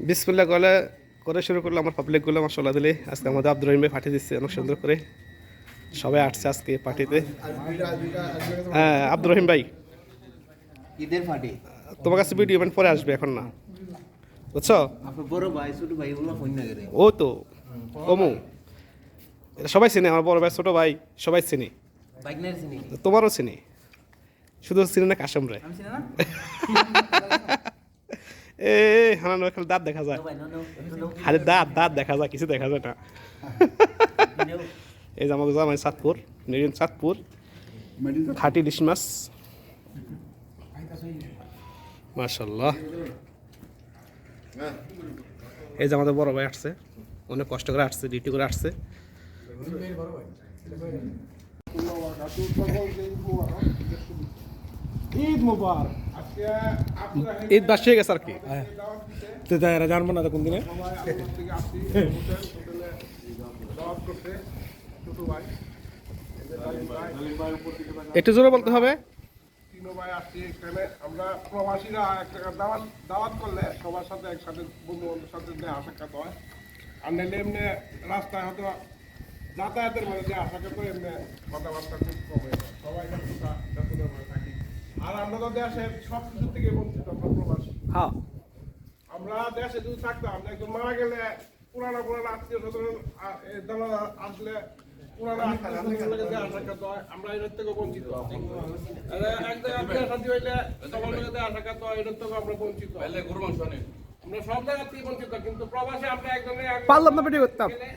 বিসমিল্লাহ করে শুরু করলো আমার পাবলিকগুলো মাশাআল্লাহ দিলে আজকে আমাদের আব্দুর রহিম ভাই পাঠিয়ে দিচ্ছে অনেক সুন্দর করে। সবাই আসছে আজকে পার্টিতে। হ্যাঁ আব্দুর রহিম ভাই, ঈদের পার্টি তোমার কাছে ভিডিও ইভেন্ট পরে আসবে, এখন না, বুঝছো? আপনার বড় ভাই ছোট ভাই ওগুলো ফোন না করে ও তো অমু, এটা সবাই চিনে, আমার বড় ভাই ছোট ভাই সবাই চিনি, বাইক না চিনি তোমারও চিনি, শুধু চিনি না কাশেম রে। আমি চিনি না এ হানান খালি দাঁত দেখা যায়, ভাই নো খালি দাঁত দেখা যায়, কিছু দেখা যায় না। এই যে আমাদের জামাই চাঁদপুর, নিরিন চাঁদপুর, খাঁটি ইলিশ মাছ মাশাআল্লাহ। এই যে আমাদের বড় ভাই আসছে, অনেক কষ্ট করে আসছে, ডিউটি করে আসছে। ঈদ মুবারক। ঈদ বাস হয়ে গেছে আর কি। তো এরা জানবো না তো কোন দিনে একটু জোরে বলতে হবে। তিনো ভাই আসছি এখানে। আমরা প্রবাসীরা এক জায়গায় দাওয়াত করলে সবার সাথে একসাথে বন্ধু বান্ধবের সাথে দেখা সাক্ষাৎ হয়। আর নাহলে এমনি রাস্তায় হয়তো যাতায়াতের মধ্যে দেখা সাক্ষাৎ হয়, এমনি কথাবার্তা খুব কমে, সবাই ব্যস্ততার মধ্যে থাকি। আর আমরা তো দেশের সব কিছু থেকে বঞ্চিত, আমরা প্রবাসী। হ্যাঁ আমরা দেশে যদি থাকতাম, একজন মারা গেলে পুরানো আত্মীয় স্বজন আসলে পুরানো আত্মীয় স্বজনের দেখা সাক্ষাৎ হয়, আমরা এটার থেকে বঞ্চিত। এক জায়গায় বিয়ে শাদী হইলে সবার লোকের দেখা সাক্ষাৎ হয়, এটার থেকে আমরা বঞ্চিত। আমরা সব জায়গা থেকে বঞ্চিত, কিন্তু প্রবাসে আমরা একজনে পারলাম না ভিডিও করতাম। গেলে